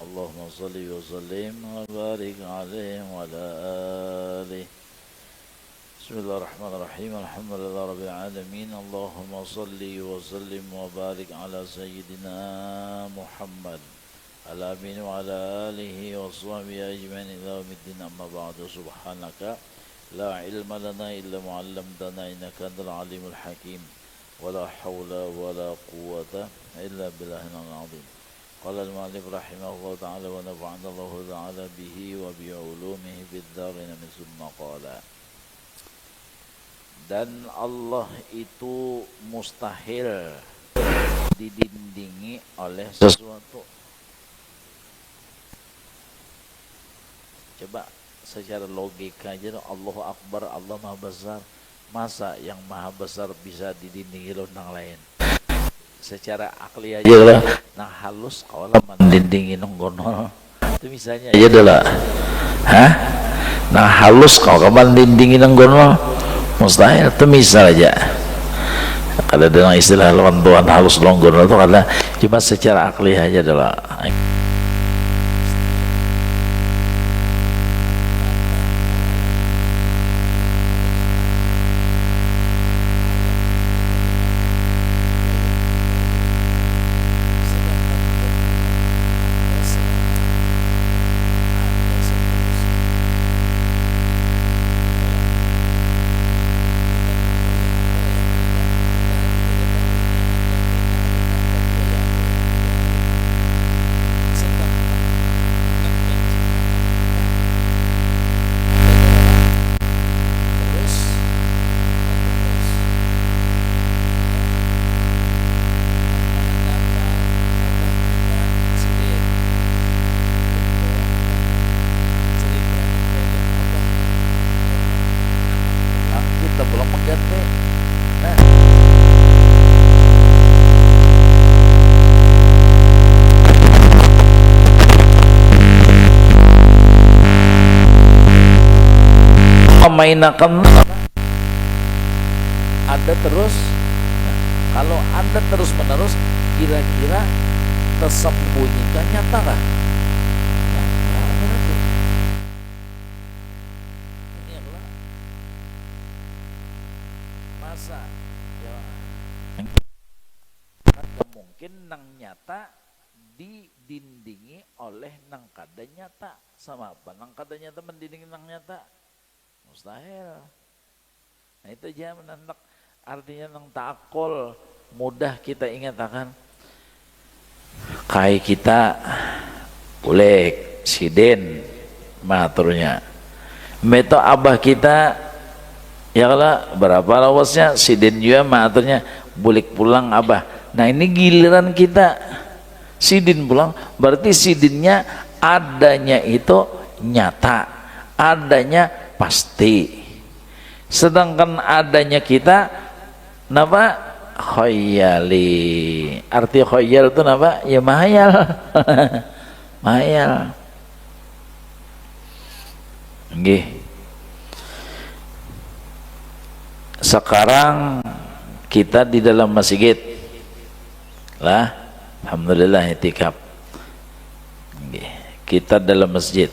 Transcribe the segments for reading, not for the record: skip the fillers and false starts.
اللهم صل وسلم وبارك عليه وعلى آله. بسم الله الرحمن الرحيم. الحمد لله رب العالمين. اللهم صل وسلم وبارك على سيدنا محمد الأمين وعلى آله وصحبه أجمعين إلى يوم الدين. أما بعد، سبحانك لا علم لنا إلا ما علمتنا إنك أنت العليم الحكيم. ولا حول ولا قوة إلا بالله العظيم. قال المؤلف رحمه الله تعالى ونفعنا الله تعالى به وبعلومه في الدارين. ثم قال, dan Allah itu mustahil didindingi oleh sesuatu. Coba secara logika aja, Allahu Akbar, Allah Maha Besar. Masa yang Maha Besar bisa didindingi oleh orang lain? Secara akli aja lah, nah halus kalau mendindingi nonggono itu misalnya aja adalah, nah halus kalau mendindingi nonggono mustahil itu misal aja. Kalau dengan istilah lawan tuan halus nonggono itu karena cuma secara akli aja adalah. Memainakan ada terus. Kalau Anda terus menerus, kira-kira tersembunyikan nyata nggak? Ini adalah masa ya, mungkin nang nyata didindingi oleh nang kada nyata. Sama apa? Nang kada nyata mendindingi nang nyata? Mustahil. Nah itu aja menandak, artinya nang takol mudah kita ingat akan kai kita ulek siden maturnya meto abah kita ya kala berapa lawasnya siden juga maturnya bulik pulang abah. Nah ini giliran kita sidin pulang, berarti sidinnya adanya itu nyata, adanya pasti. Sedangkan adanya kita napa? Khoyali. Arti khoyal itu napa? Ya mahayal. Mahayal. Nggih. Sekarang kita di dalam masjid. Lah, alhamdulillah itikaf. Nggih. Kita dalam masjid.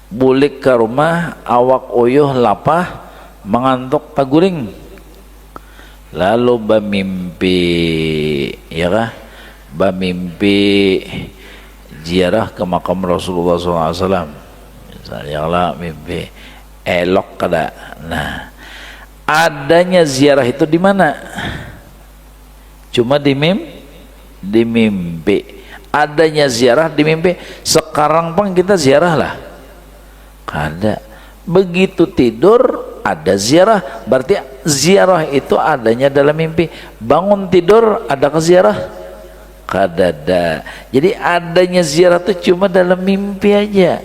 Bulik ke rumah awak uyuh lapah mengantuk taguring, lalu bamimpi ya kah, bamimpi ziarah ke makam Rasulullah SAW misalnya lah mimpi elok kada. Nah adanya ziarah itu di mana? Cuma di mimpi. Adanya ziarah di mimpi. Sekarang pun kita ziarah lah. Ada. Begitu tidur ada ziarah, berarti ziarah itu adanya dalam mimpi. Bangun tidur ada ke ziarah? Kadada. Jadi adanya ziarah itu cuma dalam mimpi aja.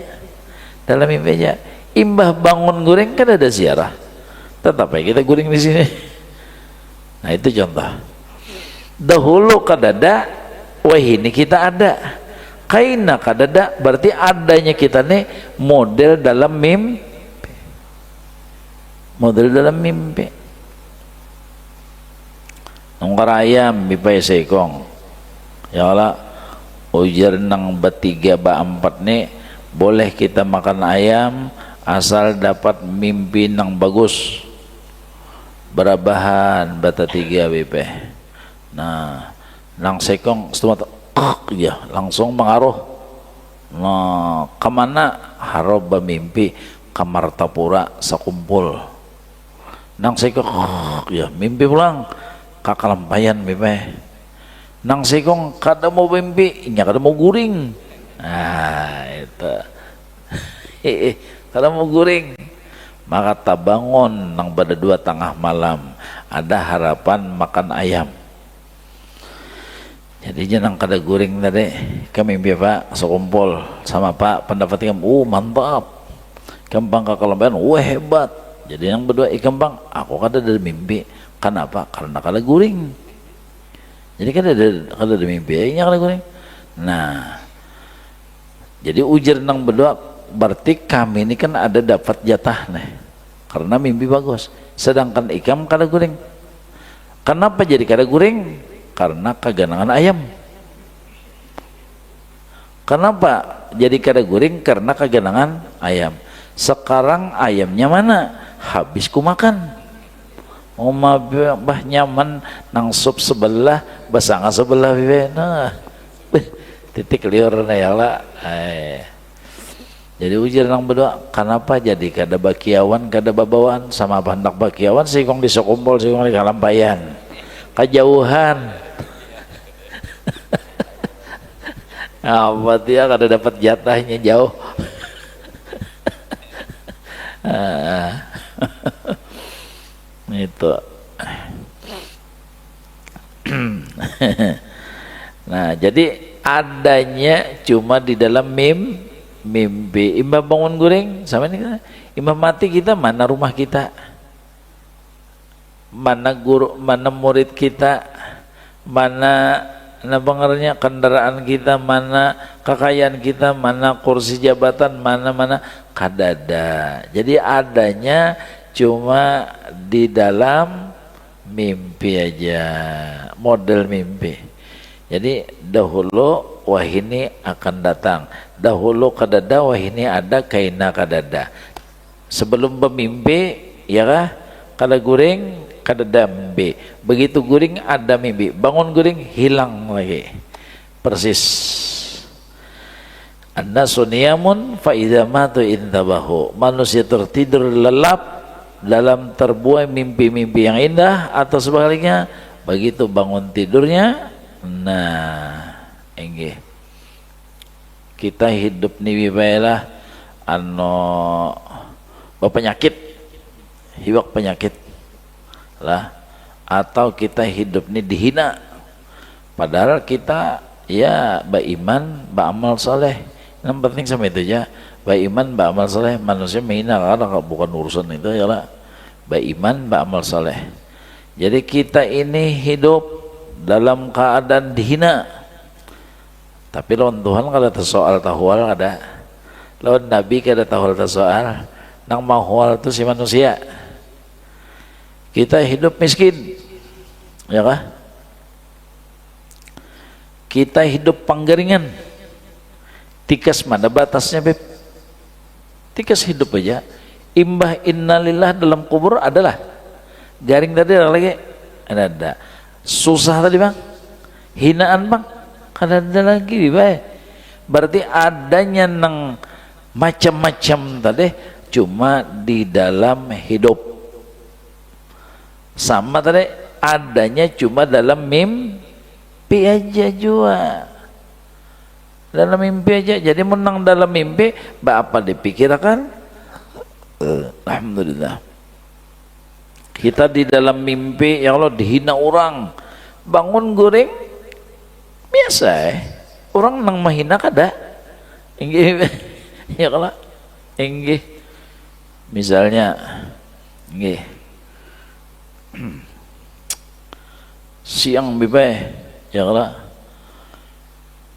Dalam mimpi aja. Imbah bangun goreng kan ada ziarah. Tetap aja kita goreng di sini. Nah itu contoh. Dahulu kadada, wah ini kita ada. Kaina kadada, berarti adanya kita nih model dalam mimpi. Model dalam mimpi. Nungkar ayam bipay sekong. Ya Allah, ujar nang bertiga ba-empat nih boleh kita makan ayam asal dapat mimpi nang bagus berabahan bata tiga BP. Nah nang sekong setelah ya langsung mengaruh nah kemana harap mimpi kamar tapura sakumpul nang sekong ya mimpi pulang kakalampayan BP. Nang sekong kada mau mimpi nya kada mau guring. Nah itu kada mau guring maka tabangon nang pada 2 tengah malam ada harapan makan ayam. Jadi jangan kada guring tadi kami mimpi Pak sekumpul sama Pak pendapat kamu mantap kembang kakalampayan hebat. Jadi yang berdua ikan bang aku kada dari mimpi kenapa karena kada guring. Jadi kan ada mimpi nya kada guring. Nah jadi ujar nang berdua berarti kami ini kan ada dapat jatah nih karena mimpi bagus sedangkan ikam kada guring. Kenapa jadi kada guring? Karena keganangan ayam. Kenapa jadi kada guring? Karena keganangan ayam. Sekarang ayamnya mana? Habis ku makan. Bah nyaman nang sup sebelah basanga sebelah bibe nah titik liur na yala jadi ujar nang berdua kenapa jadi kada bakiawan kada babawaan sama hendak bakiawan sikong di sekumpul sikong di kalampayan kejauhan apa dia kada dapat jatahnya jauh. Itu nah jadi adanya cuma di dalam mimpi. Imam bangun guring sama ini imam mati kita mana rumah kita mana guru mana murid kita mana nabangarnya kendaraan kita mana kekayaan kita mana kursi jabatan mana kadada. Jadi adanya cuma di dalam mimpi aja model mimpi. Jadi dahulu wahini akan datang dahulu kadada wahini ada kaina kadada sebelum bermimpi ya kah kada guring kadada mimpi begitu guring ada mimpi bangun guring hilang lagi persis. An-nasu niyamun fa idza matu intabahu manusia tertidur lelap dalam terbuai mimpi-mimpi yang indah atau sebaliknya begitu bangun tidurnya nah enggih kita hidup nih bibayalah penyakit hiwak penyakit lah atau kita hidup nih dihina padahal kita ya beriman beramal soleh yang penting sama itu aja beriman beramal soleh manusia menghina karena bukan urusan itu ya lah beriman beramal soleh. Jadi kita ini hidup dalam keadaan dihina tapi lawan Tuhan kada tersoal tahwal kada lawan Nabi kada tahwal tersoal nang mahwal itu si manusia kita hidup miskin ya kah kita hidup panggaringan tikas mana batasnya beb tikas hidup aja imbah innalillah dalam kubur adalah garing tadi lagi ada susah tadi bang hinaan bang kada ada lagi baik berarti adanya nang macam-macam tadi cuma di dalam hidup sama tadi adanya cuma dalam mimpi aja juga dalam mimpi aja jadi menang dalam mimpi apa dipikirkan alhamdulillah kita di dalam mimpi ya Allah dihina orang bangun goreng biasa orang nang mahina kada inggih ya kalau inggih misalnya inggih siang bibe ya kalau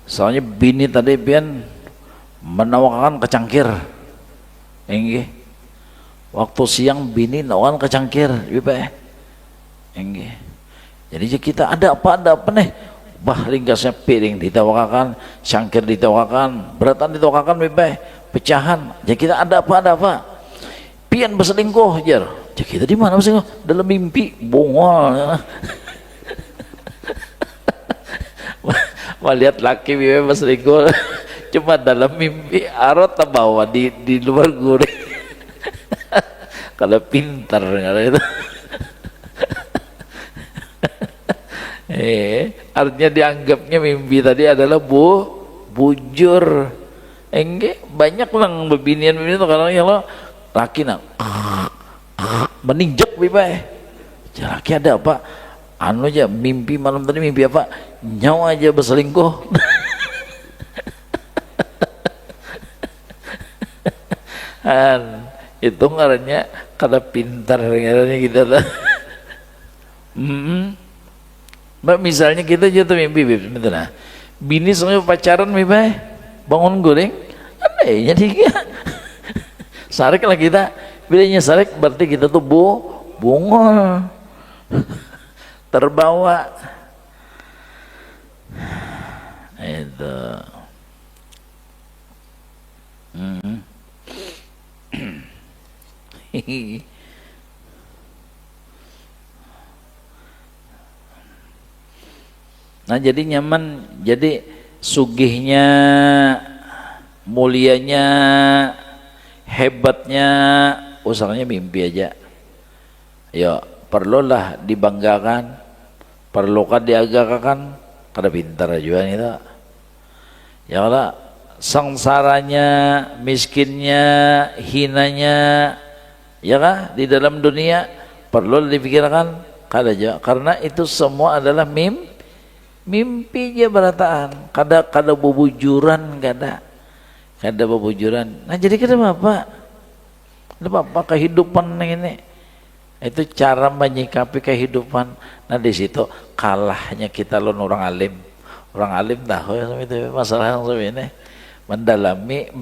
soalnya bini tadi pian menawarkan kecangkir inggih waktu siang bini nawan kecangkir bibe inggih jadi kita ada apa nih bah ringkasnya piring ditawakakan, cangkir ditawakakan, beratan ditawakakan, bebek pecahan. Ya kita ada apa pian berselingkuh jar. Ya kita di mana berselingkuh? Dalam mimpi bongol. Melihat laki bebek berselingkuh cuma dalam mimpi, arot bawa di luar gurih. Kalau pintar itu. Artinya dianggapnya mimpi tadi adalah bujur. Enggak, banyak lang bebinian itu kadang ya lo laki nak meninjak bebek. Laki ada apa? Anu aja mimpi malam tadi mimpi apa? Nyawa aja berselingkuh. Itu ngarannya kada pintar ngarannya kita lah. Mbak misalnya kita jatuh mimpi betul nah. Bini sama pacaran bebek bangun goreng anehnya dia. Sarik lah kita, bilanya sarik berarti kita tuh bungol terbawa itu. Nah jadi nyaman, jadi sugihnya, mulianya, hebatnya, usahanya mimpi aja. Ya perlulah dibanggakan, perlukan diagakan, kada pintar juga itu. Ya Allah, sengsaranya, miskinnya, hinanya, ya kah di dalam dunia perlu dipikirkan kada aja, karena itu semua adalah mimpi aja berataan, kada bubujuran, kada bubujuran. Nah jadi kita apa kehidupan ini itu cara menyikapi kehidupan. Nah di situ kalahnya kita lawan orang alim tahu ya itu masalah yang ini mendalami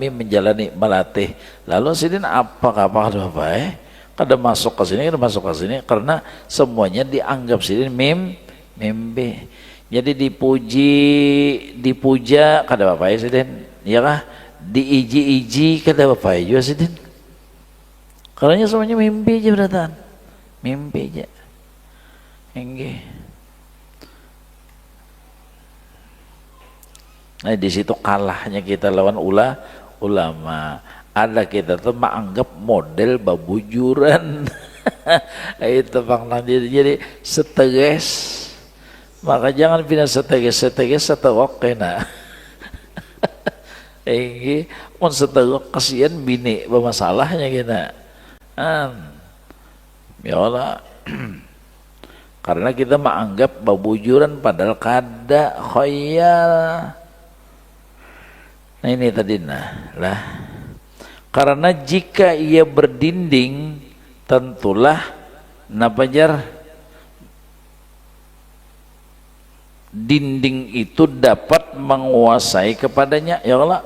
menjalani melatih. Lalu sini apa kada masuk ke sini karena semuanya dianggap sini mimpi. Jadi dipuja kada apa ya sini, ya kah? Diiji kada apa ya juga sini. Karena semuanya mimpi aja beratan, mimpi aja. Enggak. Nah di situ kalahnya kita lawan ulama. Ada kita tuh menganggap model babujuran. Itu bang jadi seteges. Maka jangan pindah seteges setegok kena. Ini mun setegok kasihan bini bermasalahnya kita. Ya Allah. Karena kita menganggap babujuran padahal kada khayal. Nah ini tadi lah. Karena jika ia berdinding tentulah napajar dinding itu dapat menguasai kepadanya. Ya Allah,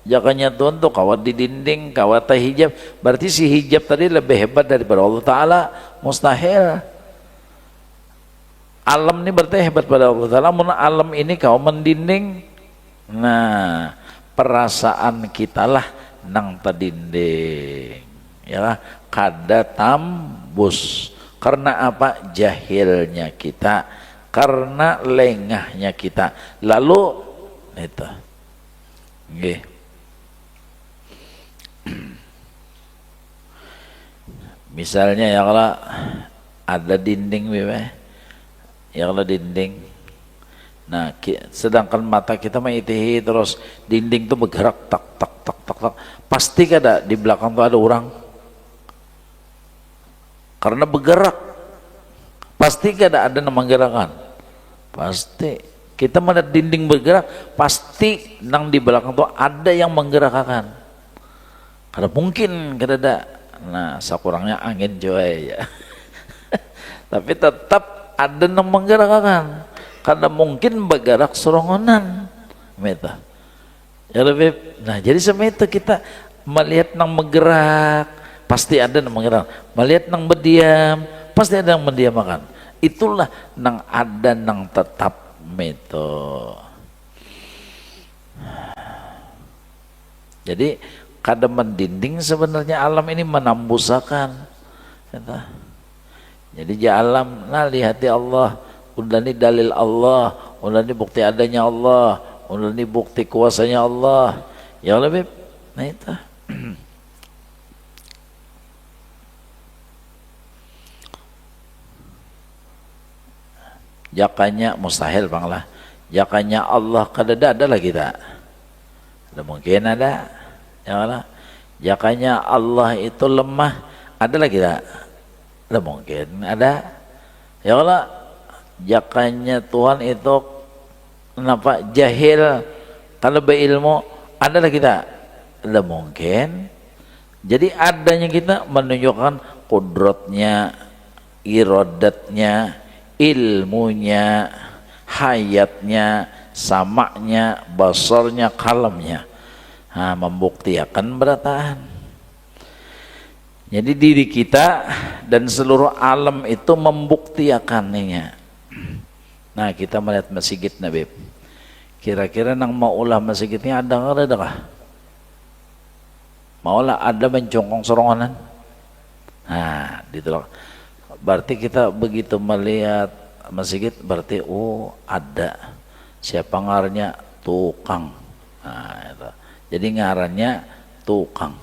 jakanya Tuhan tuh kawat di dinding, kawat hijab. Berarti si hijab tadi lebih hebat daripada Allah Ta'ala. Mustahil. Alam ini berarti hebat pada Allah Ta'ala. Mun alam ini kau mendinding. Nah, perasaan kita lah nang tadinding. Ya, kada tambus. Karena apa? Jahilnya kita. Karena lengahnya kita. Lalu itu. Nggih. Misalnya ya kalau ada dinding ya kalau dinding, nah sedangkan mata kita mengitihi terus dinding itu bergerak tak pasti kada di belakang tuh ada orang karena bergerak, pasti kada ada nama gerakan, pasti kita melihat dinding bergerak pasti nang di belakang tuh ada yang menggerakkan, kada mungkin kada ada. Nah sakurangnya angin joy ya. Tapi tetap ada yang menggerakkan, karena mungkin bergerak serongonan meta ya lebih. Nah jadi semeta kita melihat nang menggerak pasti ada yang menggerak, melihat nang berdiam pasti ada yang mendiamakan. itulah nang ada nang tetap meto. Jadi kada mendinding sebenarnya alam ini menambusakan. Jadi ja alam nah lihati Allah, udah ini dalil Allah, udah ini bukti adanya Allah, udah ini bukti kuasanya Allah. Ya lebih, nah itu. Jakanya mustahil bang lah. Jakanya Allah kada ada lah kita. Ada mungkin ada. Ya lah. Jakanya Allah itu lemah ada lah kita. Ada mungkin ada. Ya Allah. Jakanya Tuhan itu kenapa jahil kalau berilmu ada lah kita. Ada mungkin. Jadi adanya kita menunjukkan kudratnya, iradatnya, ilmunya, hayatnya, samaknya, basarnya, kalamnya, membuktikan berataan. Jadi diri kita dan seluruh alam itu membuktikannya. Nah kita melihat masjid Nabi, kira-kira nang maulah masjidnya ada nggak ada kah? Maulah ada mencongkong sorongan. Nah ditolak. Berarti kita begitu melihat masjid berarti oh ada siapa ngarannya tukang. Nah, itu. Jadi ngarannya tukang.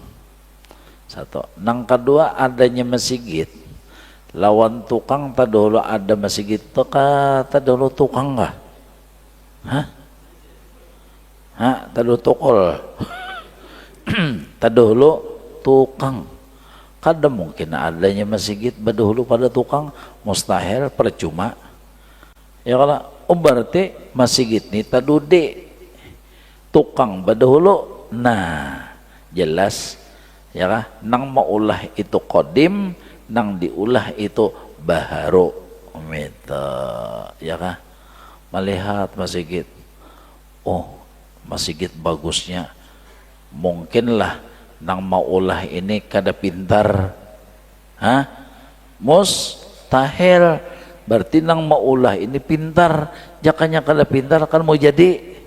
Satu. Nang kedua adanya masjid. Lawan tukang tadulu ada masjid tadulu tukang kah? Hah? Hah? Tadulu tukul. Tadulu tukang. Kada mungkin adanya masjid badahulu pada tukang, mustahil, percuma. Ya kalau berarti masjid ini tadude tukang badahulu. Nah jelas ya kah nang maulah itu kodim, nang diulah itu baharu meta. Ya kah melihat masjid, oh masjid bagusnya, mungkinlah nang maulah ini kada pintar. Hah? Mustahil. Berarti nang maulah ini pintar, jakanya kada pintar kan mau jadi.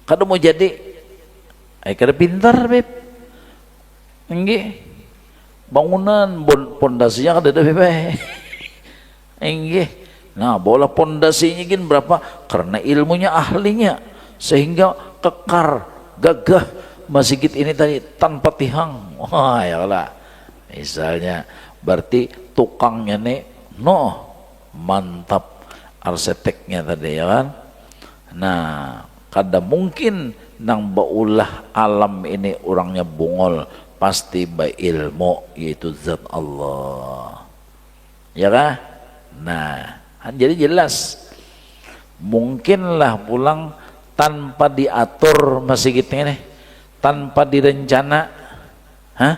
Kada mau jadi. Kada pintar, Beb. Enggih. Bangunan pondasinya kada ada, Beb. Enggih. Nah, bola pondasinya gin berapa? Karena ilmunya ahlinya sehingga kekar, gagah masjid ini tadi tanpa tihang. Wah ya lah. Misalnya berarti tukangnya nih mantap, arsiteknya tadi ya kan. Nah kada mungkin nang baulah alam ini orangnya bungol, pasti berilmu yaitu zat Allah. Ya kan? Nah jadi jelas mungkinlah pulang tanpa diatur masjidnya nih, tanpa direncana. Hah?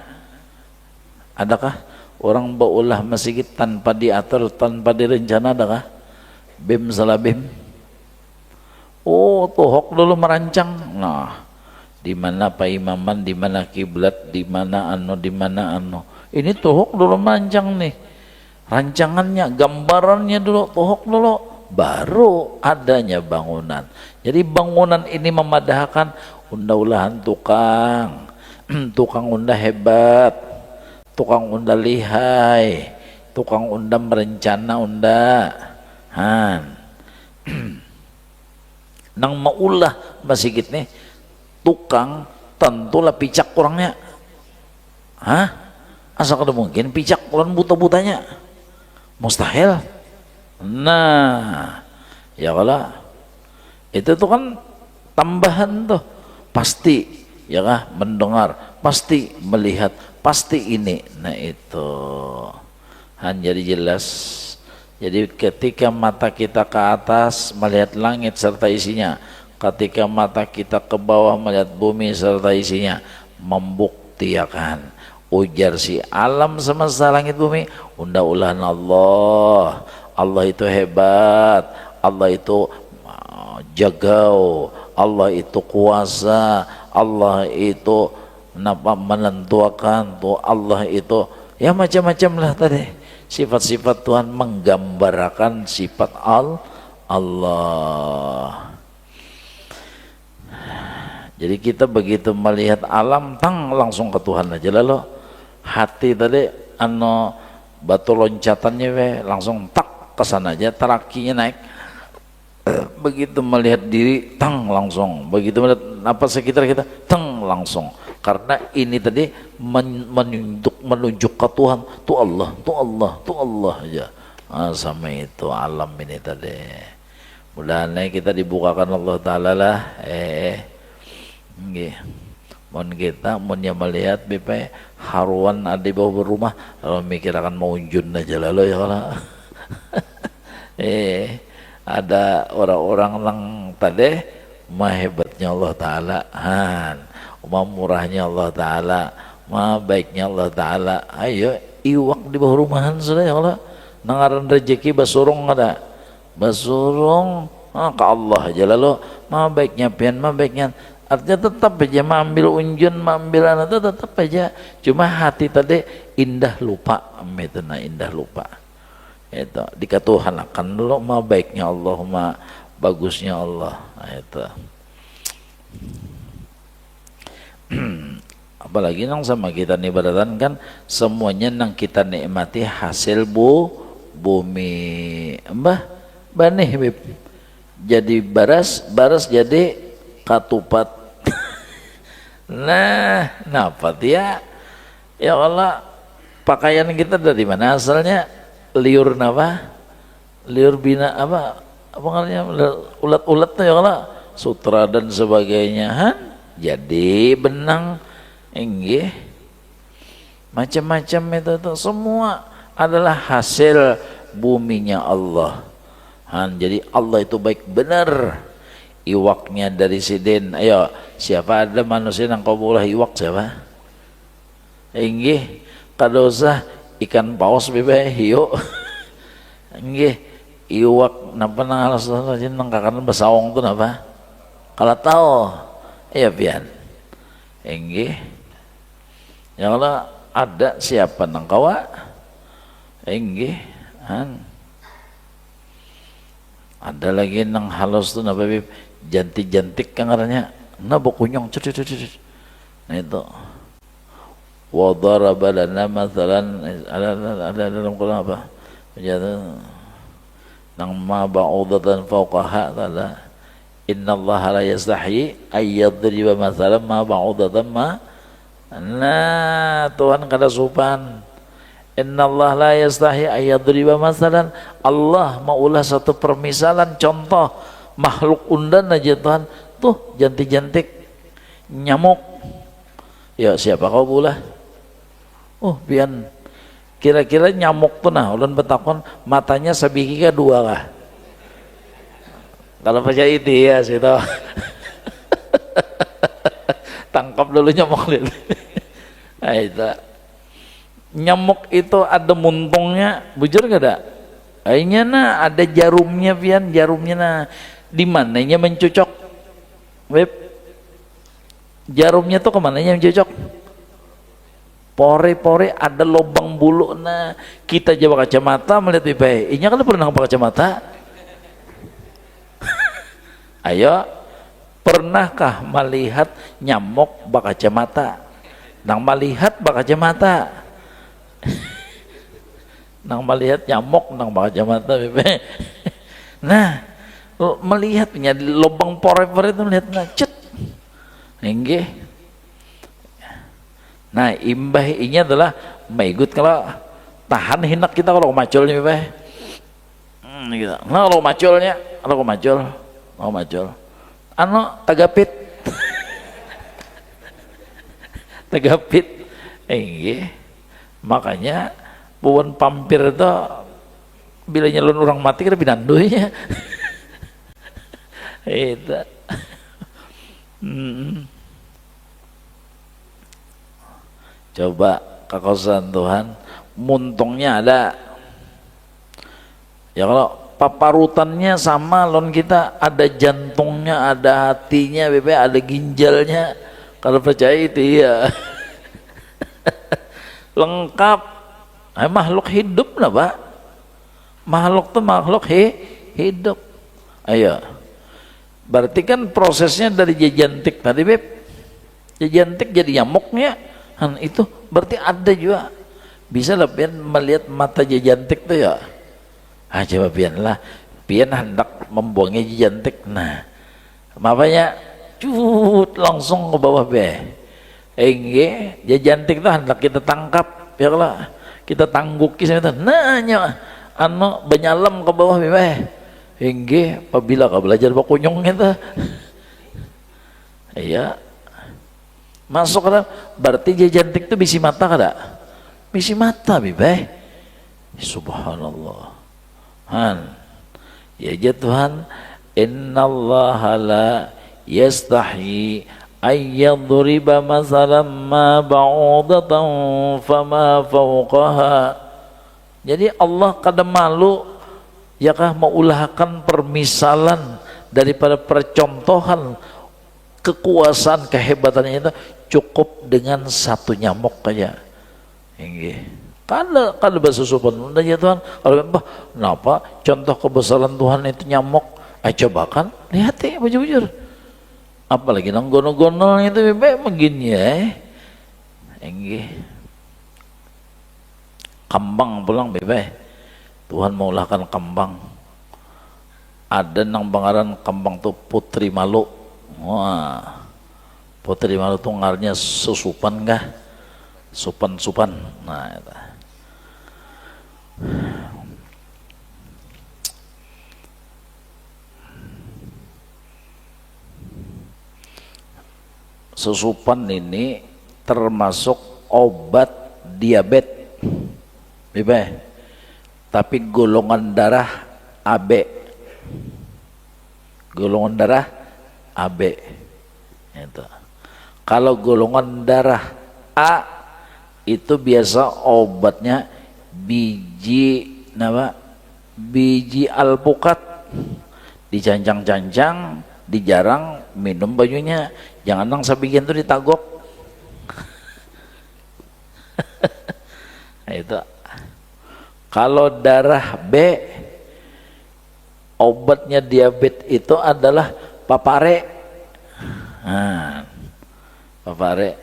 Adakah orang baulah masjid tanpa diatur, tanpa direncana? Adakah? Bim salah bim. Oh, tohok dulu merancang. Nah, di mana paimaman, di mana kiblat, di mana anu. Ini tohok dulu merancang nih. Rancangannya, gambarannya dulu, tohok dulu, baru adanya bangunan. Jadi bangunan ini memadahkan unda-ulahan tukang, tukang unda hebat, tukang unda lihai, tukang unda merencana unda. Han. Nang maulah masjid nih tukang tentulah picak kurangnya. Hah? Asal kada mungkin picak kurang buta-butanya. Mustahil. Nah, ya kalau itu tuh kan tambahan tuh. Pasti ya kah mendengar, pasti melihat, pasti ini. Nah itu jadi jelas. Jadi ketika mata kita ke atas melihat langit serta isinya, ketika mata kita ke bawah melihat bumi serta isinya, membuktikan ujar si alam semesta langit bumi unda-ulahan Allah. Allah itu hebat, Allah itu jagau, Allah itu kuasa, Allah itu menentukan tuh, Allah itu ya macam-macam lah tadi. Sifat-sifat Tuhan menggambarkan sifat Allah. Jadi kita begitu melihat alam, langsung ke Tuhan aja. Lalu hati tadi batu loncatannya langsung tak kesana aja, terakinya naik. Begitu melihat diri, langsung. Begitu melihat apa sekitar kita, langsung. Karena ini tadi menunjuk ke Tuhan, tu Allah aja. Sama itu alam ini tadi. Mudah-mudahan kita dibukakan Allah Ta'ala lah. Mohon kita, mohonnya melihat BP haruan ada di bawah rumah, lalu mikir akan mau unjun aja lalu ya kalau ada orang-orang yang tadi hebatnya Allah Ta'ala, murahnya Allah Ta'ala, baiknya Allah Ta'ala. Ayo iwak di bawah rumahan sudah ya Allah, nangaran rezeki basurung ada, basurung ke Allah aja lalu baiknya pian, baiknya. Artinya tetap aja mengambil unjun, mengambil anak itu tetap aja. Cuma hati tadi indah lupa, itu indah lupa. Itu dikatuhanakan dulu baiknya Allah, bagusnya Allah. Itu. Apalagi nang sama kita nih beratan kan semuanya nang kita nikmati hasil bumi. Mbah, baneh beb. Jadi baras jadi katupat. Nah, napa dia? Ya Allah, pakaian kita dari mana asalnya? Liur napa? Liur bina apa namanya? Ulat-ulat tuh ya Allah, sutra dan sebagainya. Jadi benang, enggih, macam-macam itu semua adalah hasil buminya Allah. Jadi Allah itu baik benar. Iwaknya dari sidin. Ayo, siapa ada manusia yang kau boleh iwak siapa? Enggih, kadosa ikan paus bebe hiyo. Enggih, iwak napa nang alas rajin nang kakanan basawong tuh napa? Kalau tahu, iya pian. Enggih. Ya Allah ada siapa nang kawa? Enggih, ada lagi nang halus tuh napa bib? Jantik-jantik kangarnya nabo kunyong nah itu wa daraba lana mathalan ada dalam Quran apa nang ma ba'udatan fawqaha ta'ala innallaha la yastahi ayyadriba mathalan ma ba'udatan ma. Nah Tuhan kada supan, innallaha la yastahi ayyadriba mathalan, Allah maulah satu permisalan contoh makhluk undan aja Tuhan tuh jantik-jantik nyamuk. Ya siapa kau pula? Bian kira-kira nyamuk tuh nah ulun betakon matanya sabiki ka dua kah? Kalau percaya itu ya sih toh. Tangkap dulu nyamuk lihat. Nah, itu. Nyamuk itu ada muntungnya, bujur gak ada? Akhirnya nah ada jarumnya pian, jarumnya nah di mananya mencocok web jarumnya tuh kemananya mencocok pore-pore ada lubang bulu. Nah kita jawa kacamata melihat baik ini kan pernah pakai kacamata. Ayo pernahkah melihat nyamuk bakacamata nang melihat bakacamata nang melihat nyamuk nang bakacamata bebe. Nah melihatnya di lubang pore-pore itu melihatnya cet enggih. Nah imbah ini adalah maigut kalau tahan hinak kita kalau maculnya bebe. Gitu. Nah kalau maculnya mau macul tagapit tagapit enggih. Makanya puan pampir itu bila nyelun orang mati kita binandunya. Itu coba kekuasaan Tuhan muntungnya ada ya. Kalau paparutannya sama lon kita ada jantungnya, ada hatinya bebe, ada ginjalnya. Kalau percaya itu ya lengkap Makhluk hidup lah Pak. Makhluk tuh makhluk hidup. Ayo. Berarti kan prosesnya dari jajantik tadi Beb. Jajantik jadi nyamuknya. Itu berarti ada juga. Bisa lah pian melihat mata jajantik tuh ya. Coba pian lah. Pian hendak membuangnya jajantik. Nah. Makanya langsung ke bawah Be. Enggak, jajantik tuh hendak kita tangkap. Ya lah. Kita tangguki sama itu. Nanya benyalam ke bawah Be. Hingga apabila kau belajar bakunyong itu, iya, masuk ke dalam. Berarti jajantik itu bisi mata kada? Bisi mata Bebe. Subhanallah. Ya Tuhan, innallaha la yastahi ayyadriba masalan ma ba'udatan fama fawqaha. Jadi Allah kada malu yakah mengulahkan permisalan daripada percontohan kekuasaan kehebatannya itu cukup dengan satu nyamuk aja. Kada bersusupan ya Tuhan. Kalau kenapa contoh kebesaran Tuhan itu nyamuk? Coba kan lihat ya bujur-bujur. Apalagi nang gono-gono itu begini ya. Kambang pulang Bebe. Tuhan maulahkan kambang. Ada nang bangaran kambang tuh Putri Malu. Wah, Putri Malu tuh ngarnya susupan kah? Supan-supan. Nah, itu. Susupan ini termasuk obat diabetes. Bebe. Tapi golongan darah AB. Golongan darah AB. Itu. Kalau golongan darah A itu biasa obatnya biji biji alpukat. Dicancang-cancang, dijarang, minum bajunya. Jangan nang sabigen tuh ditagok. Itu. Kalau darah B, obatnya diabetes itu adalah papare. Papare.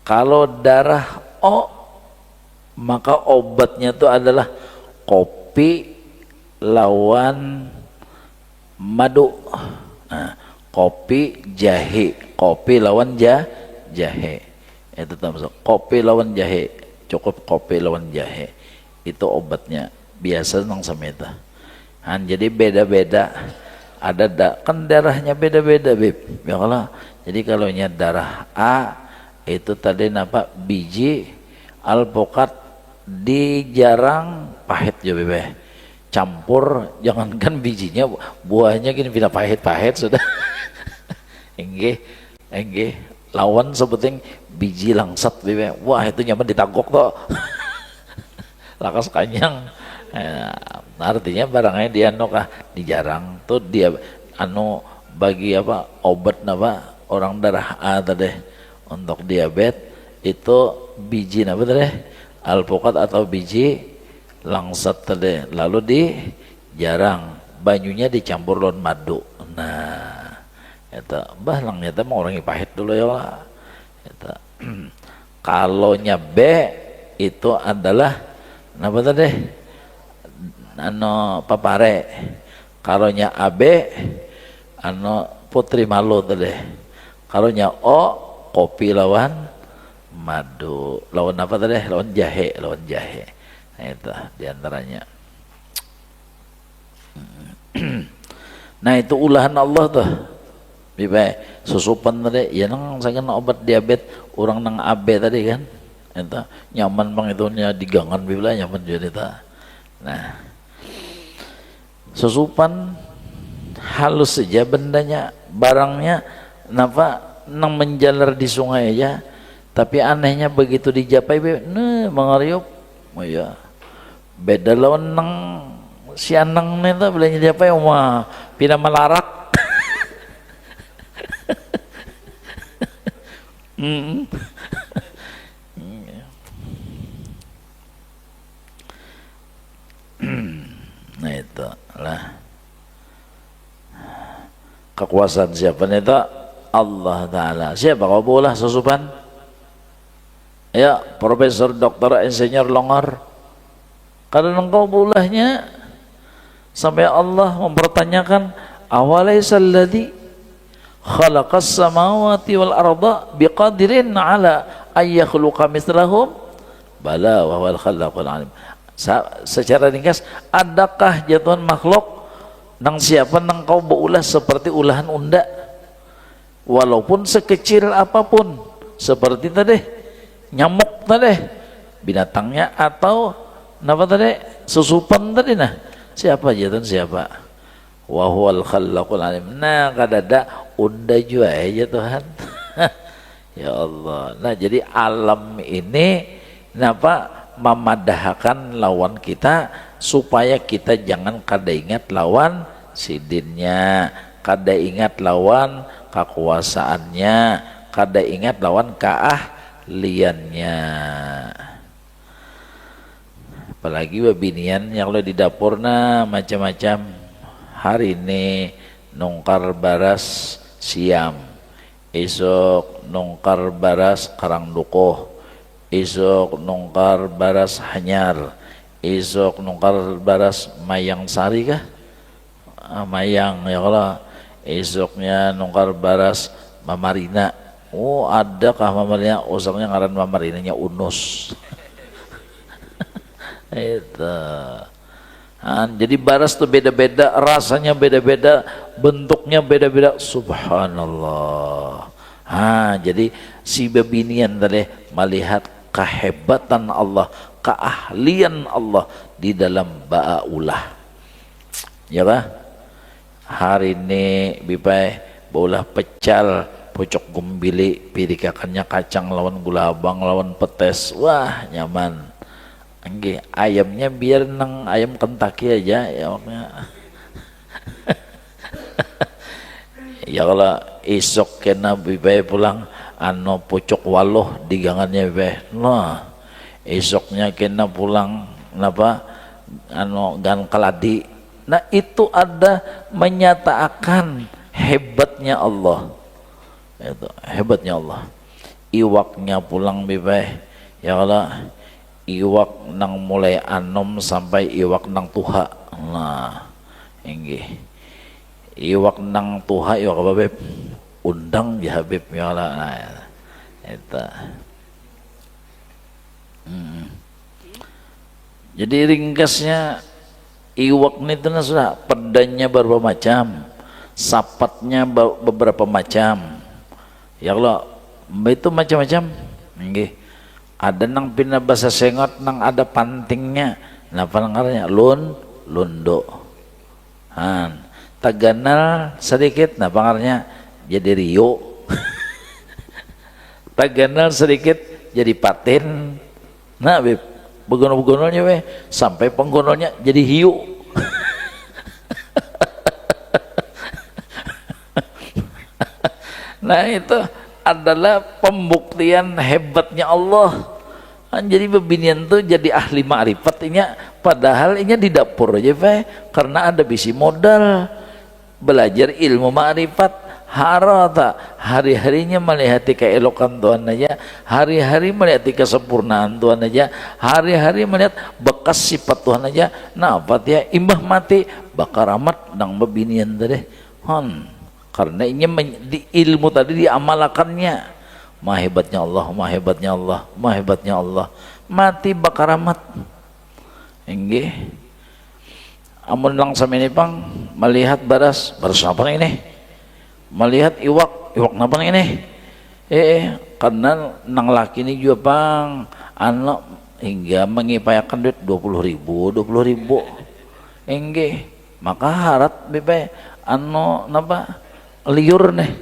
Kalau darah O, maka obatnya itu adalah kopi lawan madu. Kopi jahe, kopi lawan jahe. Itu termasuk kopi lawan jahe. Cukup kopi lawan jahe itu obatnya biasa nang sameta. Jadi beda-beda ada kan darahnya beda-beda Beb. Ya Allah. Jadi kalau nya darah A itu tadi biji alpukat dijarang pahit ya Beb. Campur jangankan bijinya buahnya gini bila pahit-pahit sudah. Enggih lawan sebuting biji langsat Bebe. Wah itu nyaman ditagok toh. Lakas kanyang. Artinya barangnya dia dijarang tuh dia bagi obat orang darah A tadi untuk diabetes itu biji tadi alpukat atau biji langsat tadi lalu dijarang banyunya dicampur lawan madu. Nah itu lang nyata mau orang pahit dulu ya lah. Kalau nya B itu adalah tadi papare. Kalau nya AB Putri Malu tadi. Kalau nya O kopi lawan madu. Lawan apa tadi? Lawan jahe. Nah, itu diantaranya. Nah itu ulahan Allah tuh. Biba susupan tadi ya nang saya obat diabetes orang nang AB tadi kan itu nyaman bang itu nya digangan bila nyaman jadi ta. Nah susupan halus saja bendanya barangnya nang menjalar di sungai aja tapi anehnya begitu dijapai mengariup ya beda lawan nang sianang neta bilanya dijapai wah pina melarak. kekuasaan siapa itu? Allah Ta'ala. Siapa kau bola susupan? Ya, profesor, doktor, insinyur, longor. Karena engkau bolehnya sampai Allah mempertanyakan, awalaysa alladhi khalaqas samawati wal arda biqadirin ala ayyakhluqa mithlahum bala wa huwal khallaqul alim. Secara ringkas, adakah jatuhan makhluk nang siapa nang kau beulah seperti ulahan unda, walaupun sekecil apapun, seperti tadi nyamuk tadi binatangnya, atau apa tadi susupan tadi, nah siapa jatuhan siapa? Wa huwal khallaqul alim. Nah kadada unda juga ya Tuhan. Ya Allah. Nah jadi alam ini napa memadahkan lawan kita, supaya kita jangan kada ingat lawan sidinnya, kada ingat lawan kekuasaannya, kada ingat lawan keahliannya. Apalagi babinian yang lo di dapurna macam-macam. Hari ini nungkar baras siam, esok nungkar baras karang dukoh, esok nungkar baras hanyar, esok nungkar baras mayang sari kah? Mayang ya kalau esoknya nungkar baras mamarina. Oh ada kah mamarina? Usahanya ngaran mamarinanya Unus. Itu. Jadi baras tuh beda-beda, rasanya beda-beda, bentuknya beda-beda. Subhanallah. Jadi si babinian tadi melihat kehebatan Allah, keahlian Allah di dalam ba'aulah. Ya kan? Hari ini bipai baulah pecal, pucuk gumbili, pirikakannya kacang lawan gula abang lawan petes. Wah, nyaman. Angge, ayamnya biar nang ayam Kentucky aja ya maknya. Ya kalau esok kena bibai pulang pucuk waloh digangannya bibai. Nah, esoknya kena pulang napa gan keladi. Nah itu ada menyatakan hebatnya Allah. Itu hebatnya Allah. Iwaknya pulang bibai. Ya kalau iwak nang mulai anom sampai iwak nang tuha. Nah, ini iwak nang tuha iwak apa beb? Undang ya Habib ya Allah. Nah, itu. Jadi ringkasnya iwak ini tuh sudah pedanya beberapa macam, sapatnya beberapa macam. Ya Allah, itu macam-macam. Nggih. Ada nang pina bahasa sengot nang ada pantingnya. Nah panangarnya lundo. Taganal sedikit, nah pangarnya jadi rio. Taganal sedikit jadi patin. Nah beb, begonol-begonolnya weh sampai penggonolnya jadi hiu. Nah itu adalah pembuktian hebatnya Allah. Jadi babinian tuh jadi ahli ma'rifat ini, padahal ini di dapur aja karena ada bisi modal belajar ilmu ma'rifat. Harata hari-harinya melihat keelokan Tuhan aja, hari-hari melihat kesempurnaan Tuhan aja, hari-hari melihat bekas sifat Tuhan aja. Nah apa ya imbah mati bakar amat nang babinian tadi. Karena ini di ilmu tadi diamalakannya. Maha hebatnya Allah, maha hebatnya Allah, maha hebatnya Allah. Mati bakar amat. Enggih. Amun langsam ini pang melihat baras apa ini? Melihat iwak apa ini? Karena nang laki ini juga pang anak hingga mengipayakan duit 20.000. Enggih. Maka harat bebe napa liur nih.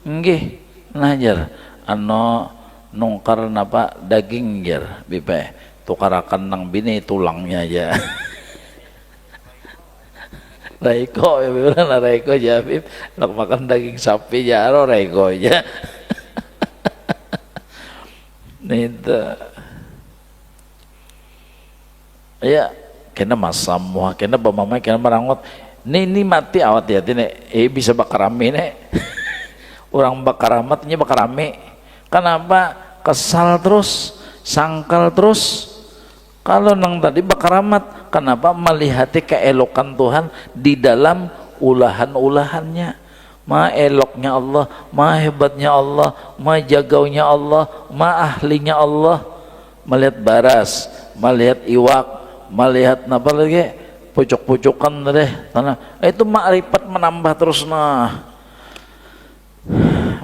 Enggih. Najar nungkar napa daging jar bipe tukarakan nang bini tulangnya aja. Raiko ya bilang raiko jabib nak makan daging sapi jaro raiko aja. Itu ya kena masam kena bamamai kena merangot Ini mati awat ya nek bisa bakarame nek. Orang bakaramatnya bakarame. Kenapa? Kesal terus, sangkal terus. Kalau nang tadi bakaramat, kenapa? Melihat keelokan Tuhan di dalam ulahan-ulahannya. Ma eloknya Allah, ma hebatnya Allah, ma jagaunya Allah, ma ahlinya Allah. Melihat baras, melihat iwak, melihat apa lagi? Pucuk-pucukan deh. Itu makrifat menambah terus nah.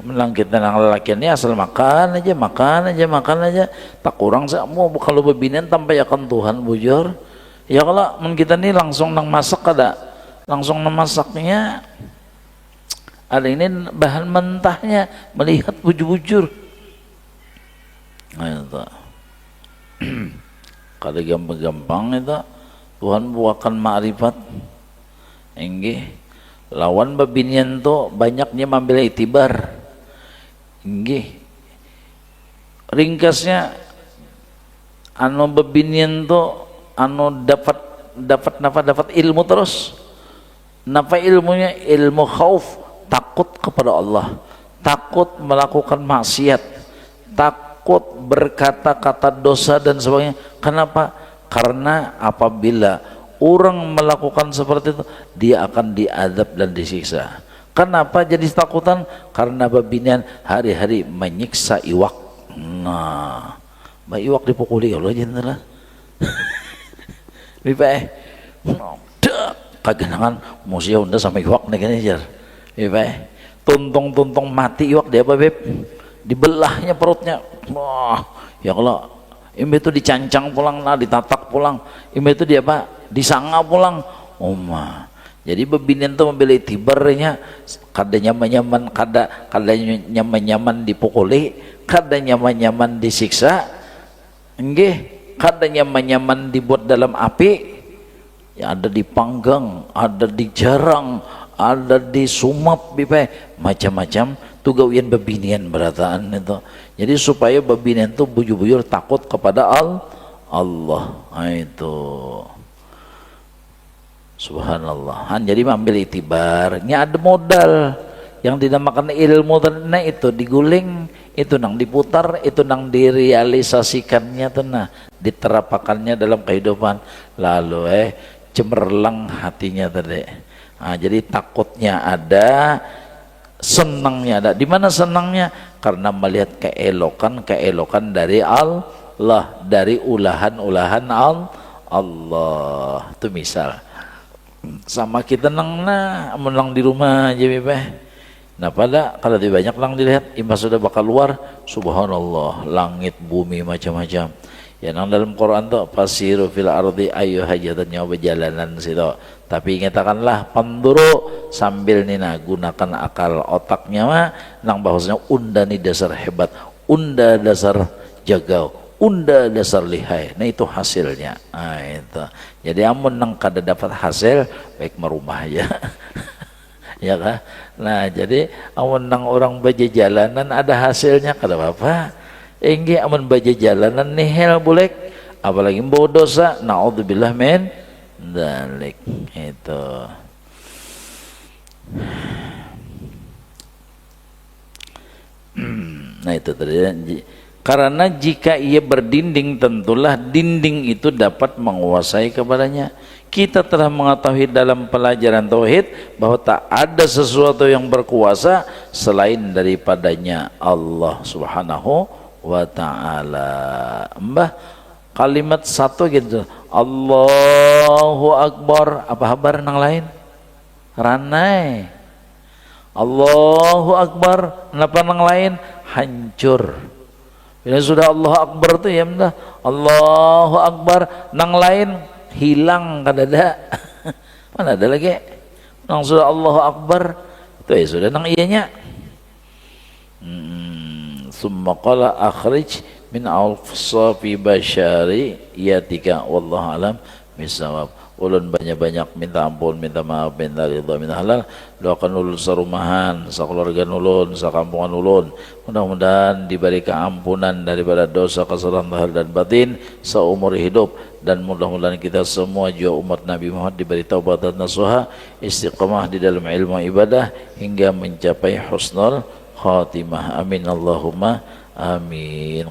Melangkit nang lelakiannya asal makan aja, tak kurang mau kalau bebinian tanpa yakan Tuhan bujur. Ya kalau men kita nih langsung nang masak ada, langsung nang masaknya ada ini bahan mentahnya melihat bujur-bujur. Nah itu kada gampang-gampang itu Tuhan buakan ma'rifat. Enggih lawan babinian tu banyaknya mambil itibar. Enggih ringkasnya anu babinian tu anu dapat ilmu terus. Napa ilmunya? Ilmu khauf, takut kepada Allah, takut melakukan maksiat, takut berkata-kata dosa dan sebagainya. Kenapa? Karena apabila orang melakukan seperti itu, dia akan diadab dan disiksa. Kenapa jadi takutan? Karena babinian hari-hari menyiksa iwak. Nah, iwak dipukuli Allah jenderal. Bipa kagenangan musia unda sama iwak nih kan jar. Bipa tuntung mati iwak dia apa beb? Dibelahnya perutnya. Wah, ya Allah. Imbe itu dicancang pulang, nah ditatak pulang. Imbe itu dia apa? Disanga pulang. Oma. Jadi bebinian tuh membeli tibarnya, kada nyaman-nyaman, kada nyaman-nyaman dipukuli, kada nyaman-nyaman disiksa, enggih, kada nyaman-nyaman dibuat dalam api, ya ada dipanggang, ada dijarang, ada disumap, macam-macam. Tu gawian bebinian berataan itu. Jadi supaya bebinian tuh bujur-bujur takut kepada Allah. Nah, itu. Subhanallah. Jadi ambil itibarnya ada modal yang dinamakan ilmu nah itu diguling, itu nang diputar, itu nang direalisasikannya tuh nah, diterapkannya dalam kehidupan. Lalu cemerlang hatinya tadi. Nah, jadi takutnya ada, senangnya ada. Di mana senangnya? Karena melihat keelokan dari Allah, dari ulahan-ulahan Allah. Itu misal sama kita nang menang di rumah aja nah pada kalau lebih banyak lang dilihat imbas sudah bakal luar, subhanallah, langit bumi macam-macam ya. Nang dalam Quran tuh fasiru fil ardi ayu hajatan nyawa jalanan situ, tapi ingatakanlah panduru sambil nina gunakan akal otaknya mah nang bahwasanya unda ni dasar hebat, unda dasar jagau, unda dasar lihai. Nah itu hasilnya. Nah itu. Jadi amun nang kada dapat hasil baik merumah ya. Ya kan? Nah jadi amun nang orang baja jalanan ada hasilnya kada apa-apa. Engge amun baja jalanan nihil boleh, apalagi bawa dosa, naudzubillah min dzalik. Itu. Nah itu tadi. Karena jika ia berdinding, tentulah dinding itu dapat menguasai kepadanya. Kita telah mengetahui dalam pelajaran tauhid bahwa tak ada sesuatu yang berkuasa selain daripadanya Allah Subhanahu wa ta'ala. Mbah kalimat satu gitu, Allahu Akbar, apa kabar nang lain? Ranai. Allahu Akbar, kenapa nang lain? Hancur. Bila sudah Allah Akbar tuh ya mudah Allahu Akbar, nang lain hilang kada ada. Mana ada lagi nang sudah Allahu Akbar itu ya sudah nang iyanya. Summa qala akhrij min awsafi bashari yatika wallahu alam bisawab. ulun banyak-banyak minta ampun, minta maaf, minta ridha, minta halal. Doakan ulun sarumahan, sakeluarga ulun, sakampungan ulun. Mudah-mudahan diberi keampunan daripada dosa kesalahan lahir dan batin seumur hidup, dan mudah-mudahan kita semua juga umat Nabi Muhammad diberi taubat dan nasuha, istiqamah di dalam ilmu ibadah hingga mencapai husnul khatimah. Amin Allahumma amin.